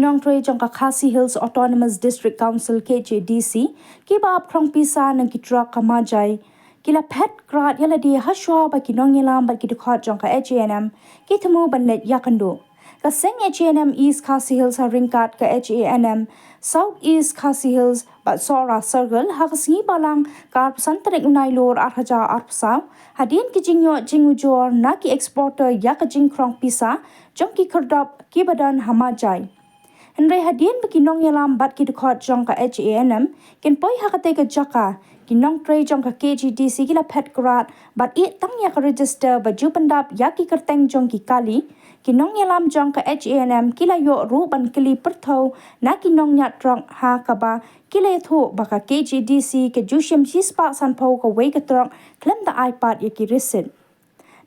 Nongtroi jongka Khasi Hills Autonomous District Council KJDC kiba ap krong pisa nang kitra kamajai kila pet krat yala di haswa ba kinong yelam ba kidukhat jongka HANM kitamu banlet yakando kaseng HANM East Khasi Hills haringkat ke HANM South East Khasi Hills ba Sora Circle hakasngi balang kar santarik unai lor arhaja arpsaw hadin kijingyo jingujor na ki exporter yakajing krong pisa jongki kerdop kibadan hamajai Henry hadian bekinong yalam bat ki dekot jong ka HANM ken poi hakate ka jaka kinong trei jong ka KGDC kila pet grat bat I tang ya ka register baju pendap ya ki kerteng jong ki kali kinong yalam jong ka HANM kila yo ru ban kili perthau na kinong nyat trong ha ka ba kila thu ba ka KGDC ke jushim sispa san pau ka wei ka trong klem da iPad ya ki resin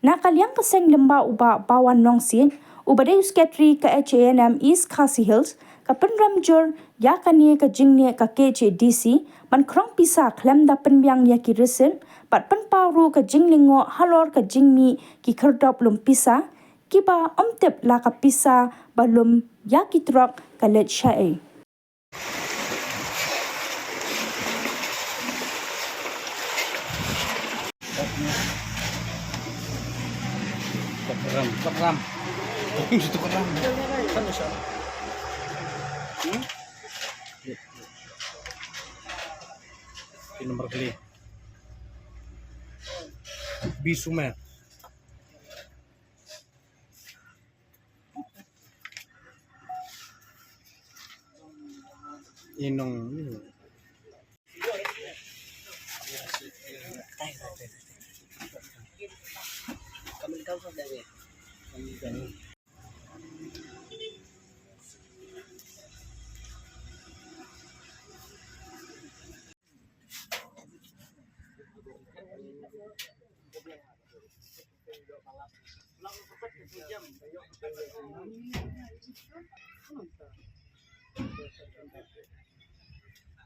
na kalyang ka seng lemba uba bawan nong sin Ubade Usketri ka HANM East Khasi Hills ka penramjur ya kanie ka jingnie ka KJDC ban krong pisa klem da penbyang ya ki resin bat penparu ka jinglingo halor ka jingmi ki kerdop lum pisa kiba omtep la ka pisa balum ya ki trok ka let shae Ram. Itu kan kan bisa. Ini nomor kali. Bisume. Inong. Kami kau sudah ya.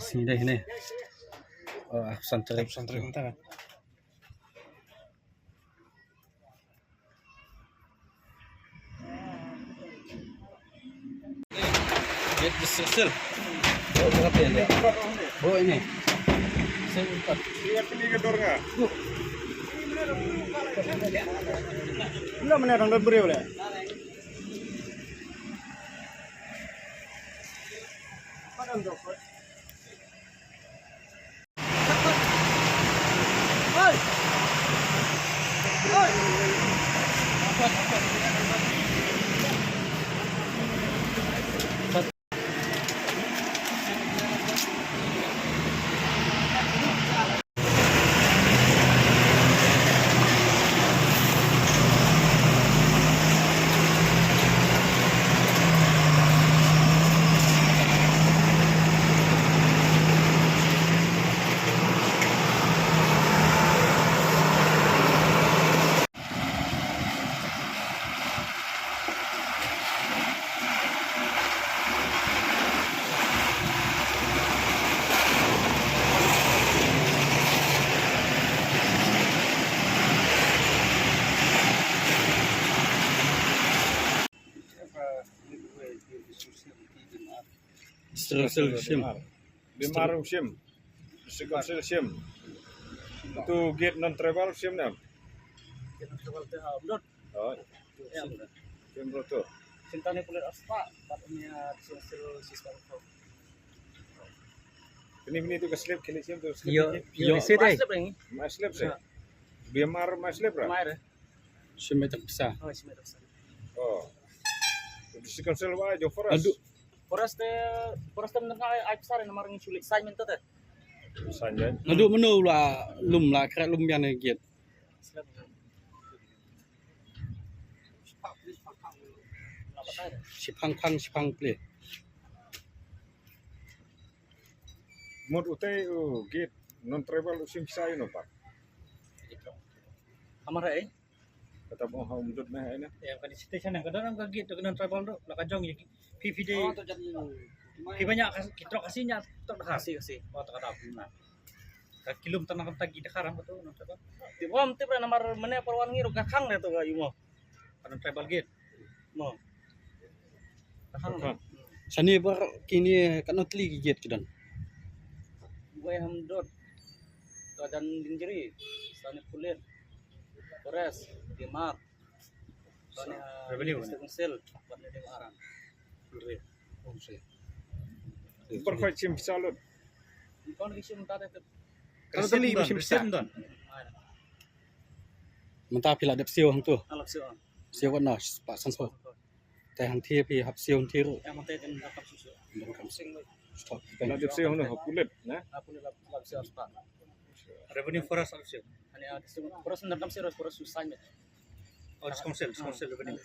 Sini deh ini. Oh, santri bentar. Get disesil. Oh, berapa ya? Oh, ini. Saya empat. Dia pilih gedor enggak? Enggak mana orang beri boleh. Padam dok. Hai. Hai. Bimarum sim, sekonsil sim. Itu gate non travel sim nam. Gate non travel teh upload. Oh, Ya, sim betul. Sintane kulit aspa, patnya social sistem. Ini itu ke slip kini sim tu. Yo, isi deh. Mas slip sih. Bimar mas slip lah. Mair. Sim itu bisa. Oh, sim itu bisa. Oh. Itu sekonsil wah jo forest. Aduh. Forest menengah ai besar yang namanya sulit sai minta teh. Sanjay. Aduh menu lah lum lah kira lum yang giat. Sipang play. Mod utai gate non travel sim sai no pak. Amar Kata mau hau mudut meh ini. Ya kan di station yang kadang kan gitu non travel tu lah kajong ya. PVD. Banyak kita kasihnya tok kasih. Oh tak ada apa. Kilum tanah tagi dekarang betul non travel. Di bawah mesti pernah nomor mana perwan ngiru kakang dah tu ga yumo. Kan travel gate. Mo. Kakang. Sani bar kini kan notli gigit kidan. Gue hamdot keadaan injury sana kulit Torres Dimar sana revenue sel pada di arang Perfect sim salud. kon isim tata ke Kalau tali musim besar. don Mentah pila dep siu hang tu. alap sih Siu kan nas pak sanso. Teh hang tie pi hap siu tiru. yang mate kan dapat susu Dan kam sing stop. Kalau dia sih hono kulit, nah. aku ni lap sih apa revenue foras alap sih ani ada sih foras ndam sih foras susah met oh konsel revenue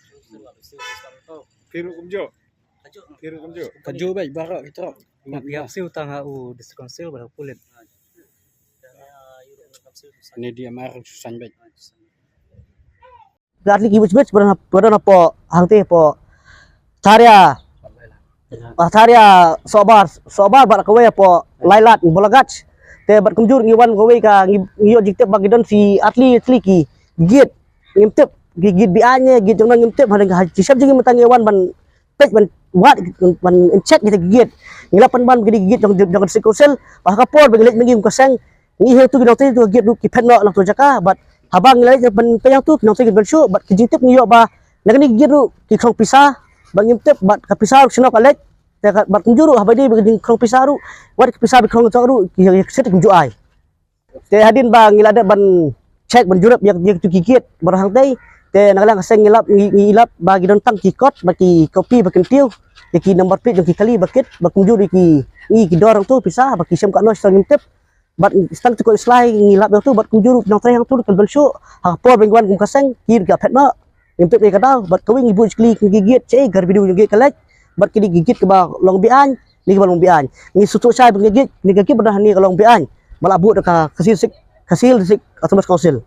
Firu kumjo, ajo firu kumjo. Kaju baik bara kita. Ingat pihak sih utang au diskonsel pada kulit Ini dia mar susan baik. Gatli kibus berana po hangte po Tharia Tharia sobar bar kowe po lailat bolagach te bat kumjur ngiwan kowe ka ngiyo jiktep bagidon si atli ki git ngimtep gigit bianye git jong ngimtep hadang hisab jingi matang ngiwan ban pek ban wat ban check gitu gigit ngilapan ban gigit jong sikosel bah kapor begilet mengi kaseng ngihe tu gidong tu git du kipetno lang tu jaka bat habang nilai ban peyang tu kinong tu git syu bat kijintep ngiyo ba nagani git du ki khong pisah bangim tep bat kapisah sino kalek te bat kunjuru habadi beging khong pisah ru wat kapisah be khong ru ki set kunju ai te hadin ba ngilada ban check ban jurap yak tu gigit barang tei te nagalang kaseng ngilap bagi don tang kikot bagi kopi bakin tiu ki nomor plate ki kali bakit bakunjuru ki dorang tu pisah bagi sem ka no ngim tep bat stang tu ko slai ngilap tu bat kunjuru nang trai hang tu kan belsho ha por bengwan kum kaseng kir ga phetna ngimtep ni kadau bat kawing ibu kli gigit cai gar video gigit kalek bat kini gigit ke ba long bian ni ke long bian ni sutu sai gigit ni gigit pada ni ke long bian malabut ka kasil sik atau mas kausil